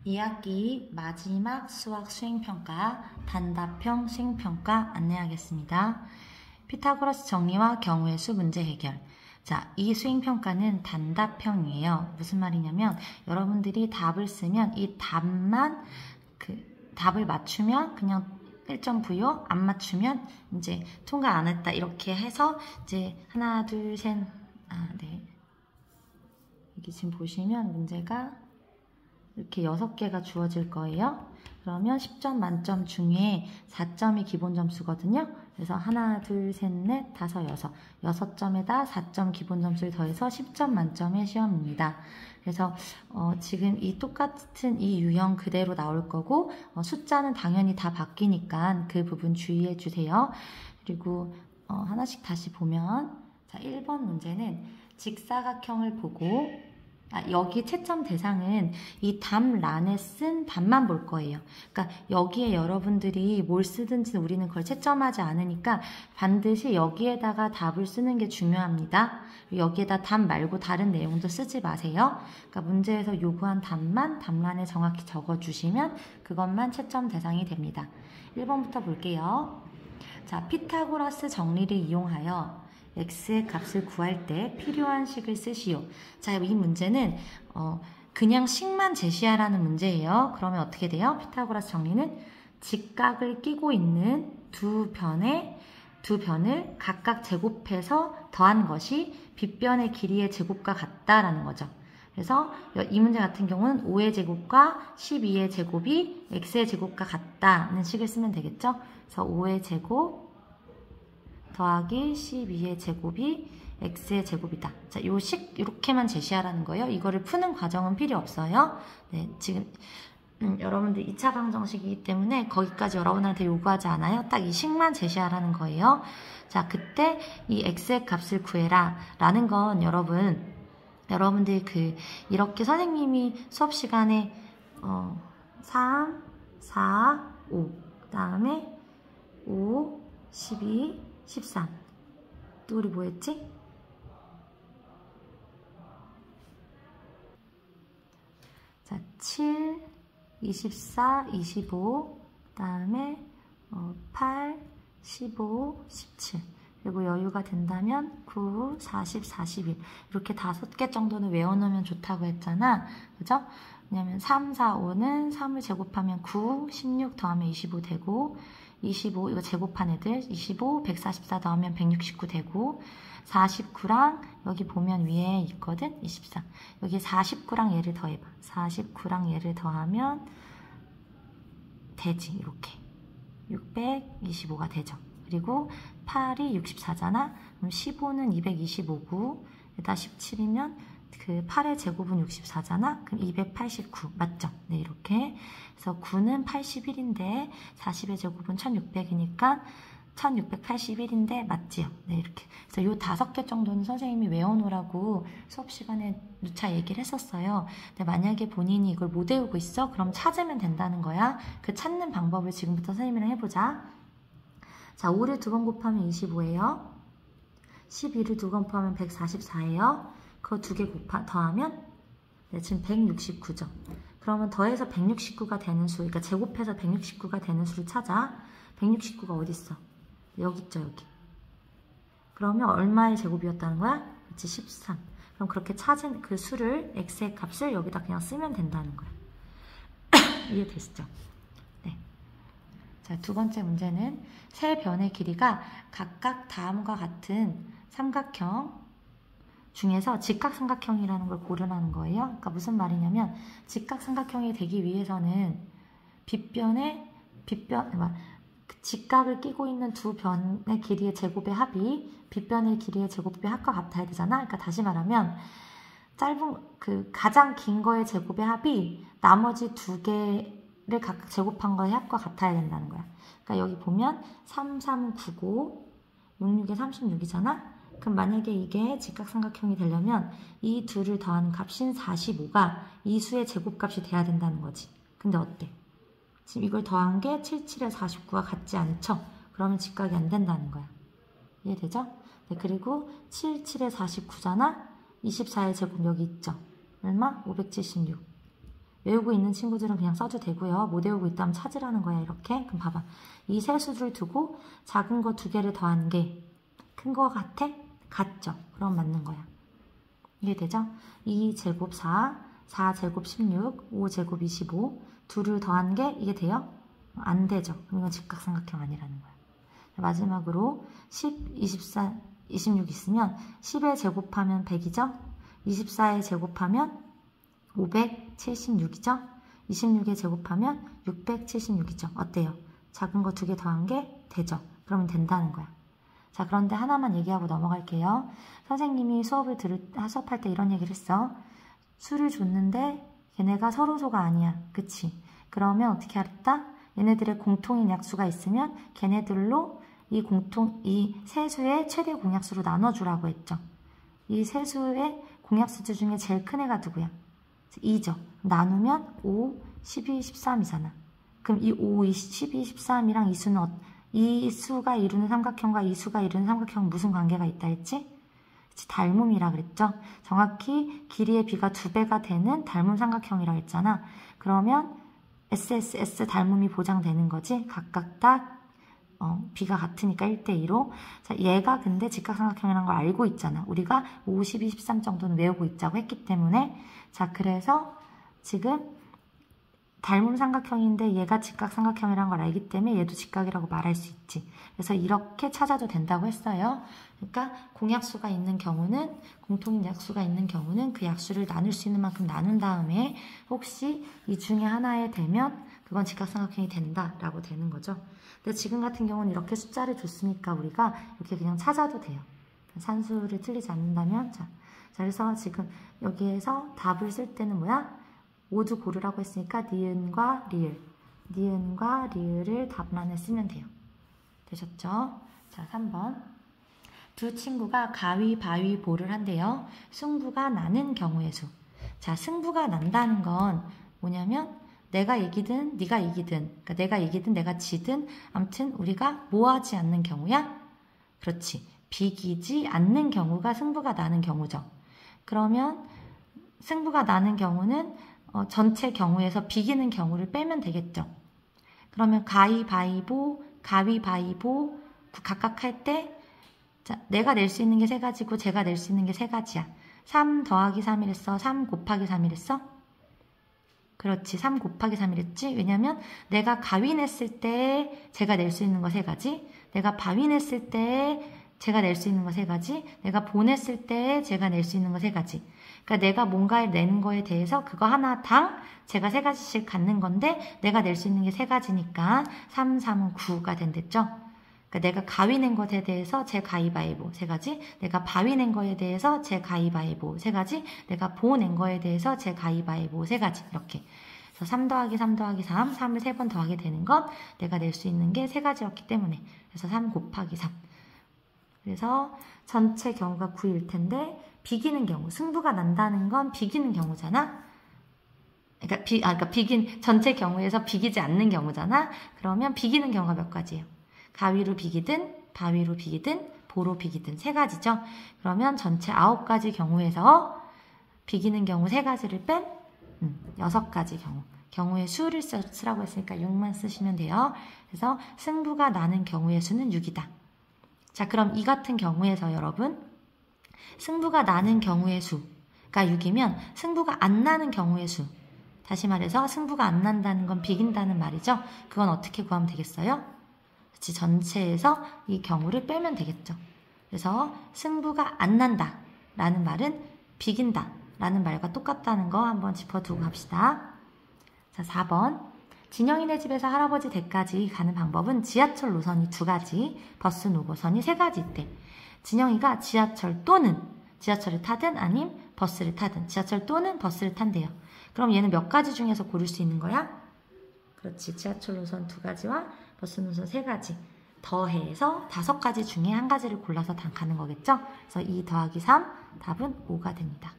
2학기 마지막 수학 수행평가 단답형 수행평가 안내하겠습니다. 피타고라스 정리와 경우의 수 문제 해결. 자, 이 수행평가는 단답형이에요. 무슨 말이냐면 여러분들이 답을 쓰면 이 답만 답을 맞추면 그냥 1점 부여, 안 맞추면 이제 통과 안 했다 이렇게 해서 이제 하나, 둘, 셋, 네. 여기 지금 보시면 문제가 이렇게 6개가 주어질 거예요. 그러면 10점 만점 중에 4점이 기본 점수거든요. 그래서 하나, 둘, 셋, 넷, 다섯, 여섯. 6점에다 4점 기본 점수를 더해서 10점 만점의 시험입니다. 그래서 지금 이 똑같은 이 유형 그대로 나올 거고 숫자는 당연히 다 바뀌니까 그 부분 주의해 주세요. 그리고 하나씩 다시 보면 자, 1번 문제는 직사각형을 보고 여기 채점 대상은 이 답란에 쓴 답만 볼 거예요. 그러니까 여기에 여러분들이 뭘 쓰든지 우리는 그걸 채점하지 않으니까 반드시 여기에다가 답을 쓰는 게 중요합니다. 여기에다 답 말고 다른 내용도 쓰지 마세요. 그러니까 문제에서 요구한 답만 답란에 정확히 적어주시면 그것만 채점 대상이 됩니다. 1번부터 볼게요. 자, 피타고라스 정리를 이용하여 x의 값을 구할 때 필요한 식을 쓰시오. 자, 이 문제는 그냥 식만 제시하라는 문제예요. 그러면 어떻게 돼요? 피타고라스 정리는 직각을 끼고 있는 두 변을 각각 제곱해서 더한 것이 빗변의 길이의 제곱과 같다라는 거죠. 그래서 이 문제 같은 경우는 5의 제곱과 12의 제곱이 x의 제곱과 같다는 식을 쓰면 되겠죠. 그래서 5의 제곱 더하기 12의 제곱이 x의 제곱이다. 자, 요 식 이렇게만 제시하라는 거예요. 이거를 푸는 과정은 필요 없어요. 네, 지금 여러분들 2차 방정식이기 때문에 거기까지 여러분한테 요구하지 않아요. 딱 이 식만 제시하라는 거예요. 자, 그때 이 x의 값을 구해라 라는 건 여러분들 이렇게 선생님이 수업 시간에 3, 4, 5 그다음에 5, 12 13. 또 우리 뭐 했지? 자, 7, 24, 25, 그 다음에 8, 15, 17. 그리고 여유가 된다면 9, 40, 41. 이렇게 5개 정도는 외워놓으면 좋다고 했잖아. 그죠? 왜냐면 3, 4, 5는 3을 제곱하면 9, 16 더하면 25 되고 25 이거 제곱한 애들 25, 144 더하면 169 되고 49랑 여기 보면 위에 있거든 24 여기 49랑 얘를 더해봐 49랑 얘를 더하면 되지 이렇게 625가 되죠. 그리고 8이 64잖아. 그럼 15는 225고 여기다 17이면 그 8의 제곱은 64잖아. 그럼 289 맞죠? 네, 이렇게. 그래서 9는 81인데 40의 제곱은 1600이니까 1681인데 맞지요? 네, 이렇게. 그래서 요 5개 정도는 선생님이 외워놓으라고 수업 시간에 누차 얘기를 했었어요. 근데 만약에 본인이 이걸 못 외우고 있어? 그럼 찾으면 된다는 거야. 그 찾는 방법을 지금부터 선생님이랑 해보자. 자, 5를 2번 곱하면 25예요. 12를 2번 곱하면 144예요. 그거 2개 더하면 네, 지금 169죠. 그러면 더해서 169가 되는 수, 그러니까 제곱해서 169가 되는 수를 찾아. 169가 어디 있어? 여기 있죠, 여기. 그러면 얼마의 제곱이었다는 거야? 그치, 13. 그럼 그렇게 찾은 그 수를, x의 값을 여기다 그냥 쓰면 된다는 거야. 이해되시죠? 네. 자, 두 번째 문제는 세 변의 길이가 각각 다음과 같은 삼각형 중에서 직각삼각형이라는 걸 고르라는 거예요. 그러니까 무슨 말이냐면 직각삼각형이 되기 위해서는 직각을 끼고 있는 두 변의 길이의 제곱의 합이 빗변의 길이의 제곱의 합과 같아야 되잖아. 그러니까 다시 말하면 가장 긴 거의 제곱의 합이 나머지 2개를 각각 제곱한 거의 합과 같아야 된다는 거야. 그러니까 여기 보면 3, 3, 9, 9, 6, 6에 36이잖아. 그럼 만약에 이게 직각삼각형이 되려면 이 둘을 더하는 값인 45가 이 수의 제곱값이 돼야 된다는 거지. 근데 어때? 지금 이걸 더한 게 7, 7에 49가 같지 않죠? 그러면 직각이 안 된다는 거야. 이해되죠? 네, 그리고 7, 7에 49잖아? 24의 제곱 여기 있죠? 얼마? 576. 외우고 있는 친구들은 그냥 써도 되고요. 못 외우고 있다면 찾으라는 거야, 이렇게. 그럼 봐봐. 이 세 수를 두고 작은 거 두 개를 더한 게 큰 거 같아? 같죠? 그럼 맞는 거야. 이해되죠? 2제곱 4, 4제곱 16, 5제곱 25 둘을 더한 게 이게 돼요? 안 되죠. 그럼 이건 직각삼각형 아니라는 거야. 마지막으로 10, 24, 26 있으면 10에 제곱하면 100이죠? 24에 제곱하면 576이죠? 26에 제곱하면 676이죠? 어때요? 작은 거 두 개 더한 게 되죠? 그러면 된다는 거야. 자, 그런데 하나만 얘기하고 넘어갈게요. 선생님이 수업할 때 이런 얘기를 했어. 수를 줬는데 걔네가 서로소가 아니야. 그치? 그러면 어떻게 알았다? 얘네들의 공통인 약수가 있으면 걔네들로 이 세수의 최대 공약수로 나눠주라고 했죠. 이 세수의 공약수 중에 제일 큰 애가 누구야? 2죠. 나누면 5, 12, 13이잖아. 그럼 이 5, 12, 13이랑 이 수는 이 수가 이루는 삼각형과 이 수가 이루는 삼각형은 무슨 관계가 있다 했지? 닮음이라 그랬죠. 정확히 길이의 비가 2배가 되는 닮음 삼각형이라 했잖아. 그러면 SSS 닮음이 보장되는 거지. 각각 딱 비가 같으니까 1대2로. 자, 얘가 근데 직각삼각형이라는 걸 알고 있잖아. 우리가 5, 12, 13 정도는 외우고 있자고 했기 때문에. 자, 그래서 지금 닮음 삼각형인데 얘가 직각삼각형이라는 걸 알기 때문에 얘도 직각이라고 말할 수 있지. 그래서 이렇게 찾아도 된다고 했어요. 그러니까 공약수가 있는 경우는, 공통인 약수가 있는 경우는 그 약수를 나눌 수 있는 만큼 나눈 다음에 혹시 이 중에 하나에 되면 그건 직각삼각형이 된다라고 되는 거죠. 근데 지금 같은 경우는 이렇게 숫자를 줬으니까 우리가 이렇게 그냥 찾아도 돼요. 산수를 틀리지 않는다면. 자, 그래서 지금 여기에서 답을 쓸 때는 뭐야? 모두 고르라고 했으니까 니은과 리을을 답란에 쓰면 돼요. 되셨죠? 자, 3번. 두 친구가 가위바위보를 한대요. 승부가 나는 경우의 수. 자, 승부가 난다는 건 뭐냐면 내가 이기든 네가 이기든, 그러니까 내가 이기든 내가 지든 아무튼 우리가 뭐 하지 않는 경우야? 그렇지. 비기지 않는 경우가 승부가 나는 경우죠. 그러면 승부가 나는 경우는 전체 경우에서 비기는 경우를 빼면 되겠죠. 그러면 가위바위보 각각 할 때 자, 내가 낼 수 있는 게 3가지고 제가 낼 수 있는 게 3가지야. 3 더하기 3이랬어? 3 곱하기 3이랬어? 그렇지. 3 곱하기 3이랬지? 왜냐면 내가 가위 냈을 때 제가 낼 수 있는 거 3가지, 내가 바위 냈을 때 제가 낼 수 있는 거 3가지, 내가 보냈을 때 제가 낼 수 있는 거 3가지. 그러니까 내가 뭔가를 내는 거에 대해서 그거 하나당 제가 3가지씩 갖는 건데 내가 낼 수 있는 게 3가지니까 3, 3은 9가 된댔죠. 그러니까 내가 가위 낸 것에 대해서 제 가위바위보 3가지, 내가 바위 낸 거에 대해서 제 가위바위보 3가지, 내가 보 낸 거에 대해서 제 가위바위보 3가지. 이렇게. 그래서 3 더하기 3 더하기 3, 3을 3번 더하게 되는 건 내가 낼 수 있는 게 3가지였기 때문에. 그래서 3 곱하기 3. 그래서 전체 경우가 9일 텐데 비기는 경우, 승부가 난다는 건 비기는 경우잖아. 그러니까 전체 경우에서 비기지 않는 경우잖아. 그러면 비기는 경우가 몇 가지예요? 가위로 비기든, 바위로 비기든, 보로 비기든 3가지죠. 그러면 전체 9가지 경우에서 비기는 경우 3가지를 뺀 6가지 경우의 수를 쓰라고 했으니까 6만 쓰시면 돼요. 그래서 승부가 나는 경우의 수는 6이다. 자, 그럼 이 같은 경우에서 여러분 승부가 나는 경우의 수가 6이면 승부가 안 나는 경우의 수, 다시 말해서 승부가 안 난다는 건 비긴다는 말이죠. 그건 어떻게 구하면 되겠어요? 그렇지, 전체에서 이 경우를 빼면 되겠죠. 그래서 승부가 안 난다 라는 말은 비긴다 라는 말과 똑같다는 거 한번 짚어두고 갑시다. 자, 4번. 진영이네 집에서 할아버지 댁까지 가는 방법은 지하철 노선이 2가지, 버스 노선이 3가지 있대. 진영이가 지하철을 타든 아님 버스를 타든, 지하철 또는 버스를 탄대요. 그럼 얘는 몇 가지 중에서 고를 수 있는 거야? 그렇지. 지하철 노선 2가지와 버스 노선 3가지 더해서 5가지 중에 1가지를 골라서 가는 거겠죠? 그래서 2 더하기 3, 답은 5가 됩니다.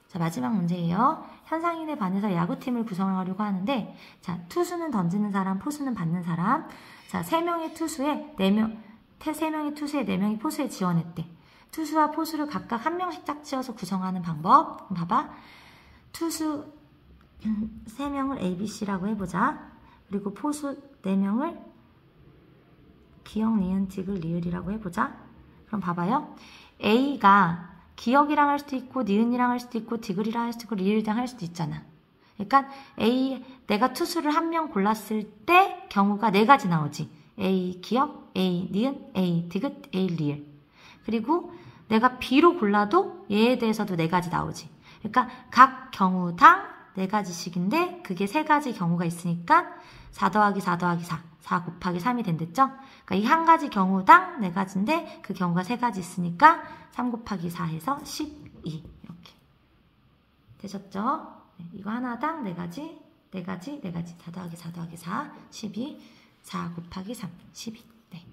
자, 마지막 문제예요. 현상인의 반에서 야구팀을 구성하려고 하는데, 자, 투수는 던지는 사람, 포수는 받는 사람. 자, 3명의 투수에 4명이 포수에 지원했대. 투수와 포수를 각각 1명씩 짝지어서 구성하는 방법. 봐봐. 투수 3명을 A, B, C라고 해보자. 그리고 포수 4명을 기역, 니은, 디귿, 리을이라고 해보자. 그럼 봐봐요. A가 기역이랑 할 수도 있고 니은이랑 할 수도 있고 디귿이랑 할 수도 있고 리을이랑 할 수도 있잖아. 그러니까 내가 투수를 한 명 골랐을 때 경우가 4가지 나오지. A 기역, A 니은, A 디귿, A 리을. 그리고 내가 B로 골라도 얘에 대해서도 4가지 나오지. 그러니까 각 경우당 4가지씩인데 그게 3가지 경우가 있으니까 4 더하기 4 더하기 4, 4 곱하기 3이 된댔죠? 그러니까 이 한 가지 경우당 4가지인데 그 경우가 3가지 있으니까 3 곱하기 4 해서 12 이렇게 되셨죠? 네, 이거 하나당 4가지, 4가지, 4가지 4 더하기 4 더하기 4, 12, 4 곱하기 3, 12 네.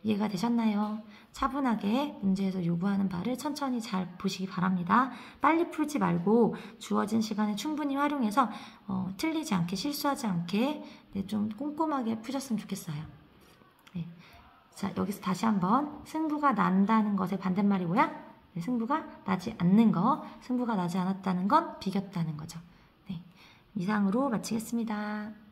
이해가 되셨나요? 차분하게 문제에서 요구하는 바를 천천히 잘 보시기 바랍니다. 빨리 풀지 말고 주어진 시간을 충분히 활용해서 틀리지 않게 실수하지 않게 네, 좀 꼼꼼하게 푸셨으면 좋겠어요. 네. 자, 여기서 다시 한번 승부가 난다는 것의 반대말이 뭐야? 네, 승부가 나지 않는 거, 승부가 나지 않았다는 건 비겼다는 거죠. 네. 이상으로 마치겠습니다.